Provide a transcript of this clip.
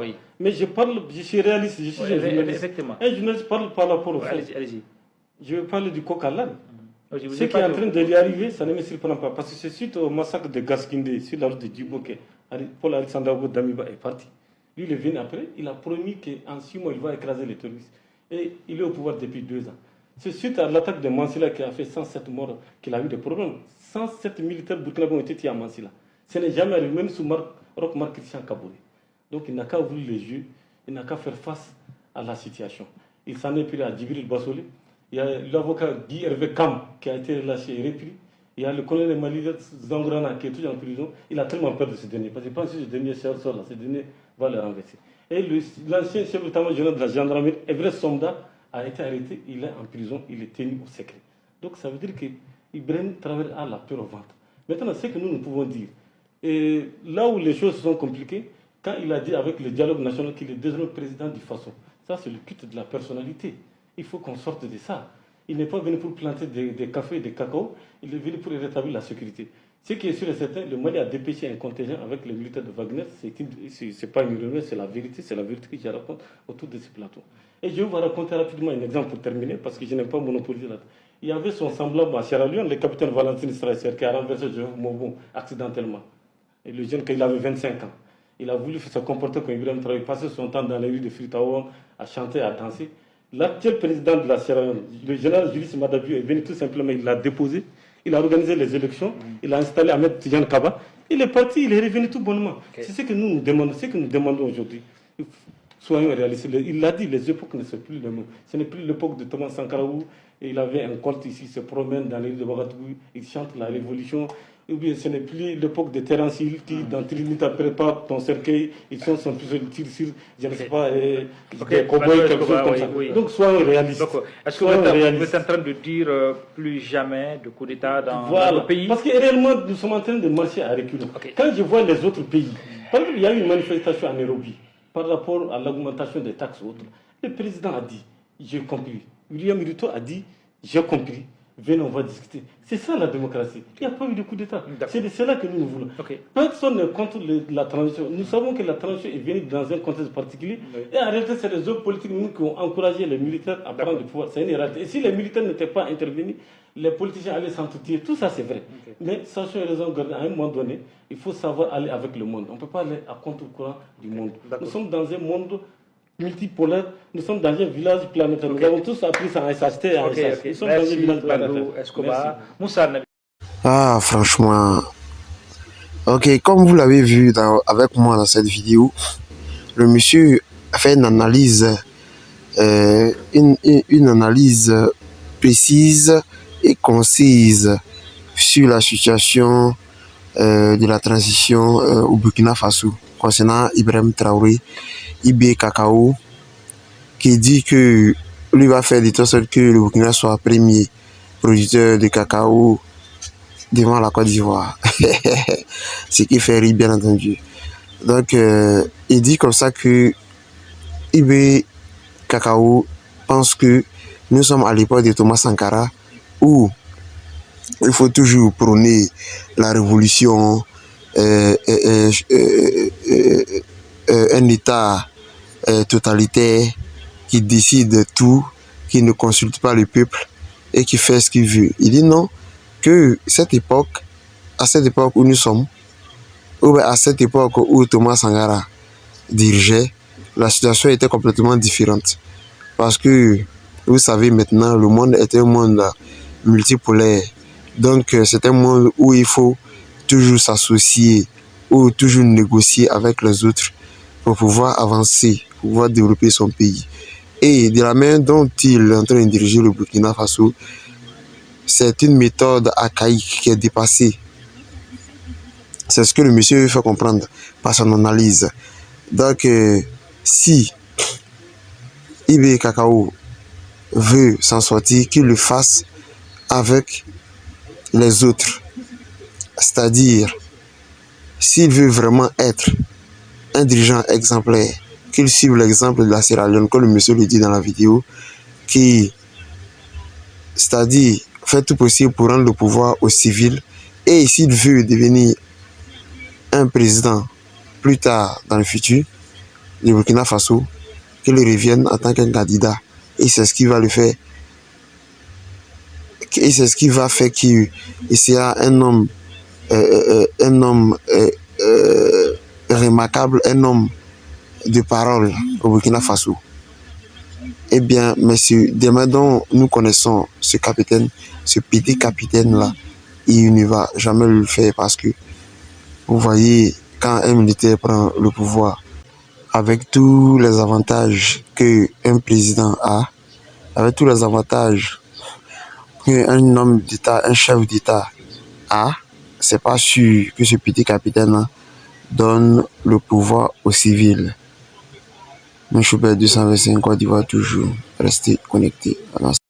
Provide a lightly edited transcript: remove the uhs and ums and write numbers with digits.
Oui. Mais je suis réaliste, je suis un journaliste. Effectivement. Un journaliste parle par rapport au fait. Allez-y. Je vais parler du coq à l'âne. Ce qui est en train de lui arriver, ça ne me surprend pas. Parce que c'est suite au massacre de Gaskindé sur la route de Djibo que Paul-Alexandre Damiba est parti. Lui, il est venu après, il a promis qu'en 6 mois, il va écraser les terroristes. Et il est au pouvoir depuis 2 ans. C'est suite à l'attaque de Mansilla qui a fait 107 morts qu'il a eu des problèmes. 107 militaires burkinabés ont été tués à Mansilla. Ce n'est jamais arrivé, même sous Roch Marc Christian Kabouré. Donc il n'a qu'à ouvrir les yeux, il n'a qu'à faire face à la situation. Il s'en est pris à Djibril Bassolé. Il y a l'avocat Guy Hervé Kam qui a été relâché et repris. Il y a le colonel Malida Zangrana qui est toujours en prison. Il a tellement peur de ce dernier. Parce qu'il pense que ce dernier sort là, ce dernier va le renverser. Et l'ancien chef d'état-major de la gendarmerie, Everest Somda, a été arrêté. Il est en prison. Il est tenu au secret. Donc ça veut dire qu'Ibrahim Traoré a la peur au ventre. Maintenant, ce que nous pouvons dire, et là où les choses sont compliquées, quand il a dit avec le dialogue national qu'il est désormais président du Faso, ça c'est le culte de la personnalité. Il faut qu'on sorte de ça. Il n'est pas venu pour planter des cafés et des cacao, il est venu pour rétablir la sécurité. Ce qui est sûr et certain, le Mali a dépêché un contingent avec les militaires de Wagner. Ce n'est pas une rumeur, c'est la vérité que je raconte autour de ce plateau. Et je vais vous raconter rapidement un exemple pour terminer, parce que je n'aime pas monopoliser là. Il y avait son semblable à Sierra Leone, le capitaine Valentin Strasser, qui a renversé Joseph Mobon accidentellement. Et le jeune, quand il avait 25 ans, il a voulu se comporter comme Ibrahim Traoré, passer son temps dans les rues de Freetown, à chanter, à danser. L'actuel président de la Sierra Leone, le général Julius Madabiou, est venu tout simplement, il l'a déposé, il a organisé les élections, il a installé Ahmed Tidiane Kaba, il est parti, il est revenu tout bonnement. Okay. C'est ce que nous demandons aujourd'hui. Soyons réalistes. Il l'a dit, les époques ne sont plus les mêmes. Ce n'est plus l'époque de Thomas Sankara où il avait un colt ici, il se promène dans les rues de Ouagadougou, il chante la révolution. Ou bien ce n'est plus l'époque de Terence Hill qui, dans Trinita, prépare ton cercueil, ils sont sans plus de tir sur, je ne sais pas, des cow-boys, quelque chose comme ça. Oui. Donc soyons réalistes. Est-ce que vous êtes en train de dire plus jamais de coup d'État dans le pays? Parce que réellement, nous sommes en train de marcher à reculons. Quand je vois les autres pays, par exemple, il y a eu une manifestation à Nairobi par rapport à l'augmentation des taxes autres. Le président a dit, j'ai compris. William Ruto a dit, j'ai compris. Venez, on va discuter. C'est ça la démocratie. Il n'y a pas eu de coup d'État. C'est de cela que nous voulons. Personne n'est contre la transition. Nous savons que la transition est venue dans un contexte particulier. Et en réalité, c'est les hommes politiques qui ont encouragé les militaires à prendre le pouvoir. C'est une réalité. Et si les militaires n'étaient pas intervenus, les politiciens allaient s'entretenir. Tout ça, c'est vrai. Mais sachant raison garder, à un moment donné, il faut savoir aller avec le monde. On ne peut pas aller à contre-courant du monde. Nous sommes dans un monde multipolaire, nous sommes dans un village planétaire. Nous avons tous appris ça en SHT et en SHT. Nous sommes dans un village planétaire. Ah, franchement. Ok, comme vous l'avez vu avec moi dans cette vidéo, le monsieur a fait une analyse, une analyse précise et concise sur la situation de la transition au Burkina Faso concernant Ibrahim Traoré, IB Cacao, qui dit que lui va faire de toute sorte que le Burkina soit premier producteur de cacao devant la Côte d'Ivoire. Ce qui fait rire, bien entendu. Donc, il dit comme ça que IB Cacao pense que nous sommes à l'époque de Thomas Sankara où il faut toujours prôner la révolution, un État totalitaire qui décide de tout, qui ne consulte pas le peuple et qui fait ce qu'il veut. Il dit non, que à cette époque où nous sommes, ou à cette époque où Thomas Sankara dirigeait, la situation était complètement différente. Parce que, vous savez maintenant, le monde est un monde multipolaire. Donc, c'est un monde où il faut toujours s'associer ou toujours négocier avec les autres pour pouvoir avancer, pour pouvoir développer son pays. Et de la main dont il est en train de diriger le Burkina Faso, c'est une méthode archaïque qui est dépassée. C'est ce que le monsieur fait comprendre par son analyse. Donc, si IB Cacao veut s'en sortir, qu'il le fasse avec les autres. C'est-à-dire, s'il veut vraiment être un dirigeant exemplaire, qu'il suive l'exemple de la Sierra Leone, comme le monsieur le dit dans la vidéo, qui, c'est-à-dire, fait tout possible pour rendre le pouvoir aux civils, et s'il veut devenir un président plus tard dans le futur, du Burkina Faso, qu'il revienne en tant qu'un candidat. Et c'est ce qui va le faire. Et c'est ce qui va faire qu'il sera un homme remarquable, un homme de parole au Burkina Faso. Eh bien, messieurs, demain dont nous connaissons ce capitaine, ce petit capitaine-là, il ne va jamais le faire parce que, vous voyez, quand un militaire prend le pouvoir, avec tous les avantages qu'un président a, avec tous les avantages qu'un homme d'État, un chef d'État a, c'est pas sûr que ce petit capitaine donne le pouvoir aux civils. Mais Choubert 225 Côte d'Ivoire toujours, restez connectés.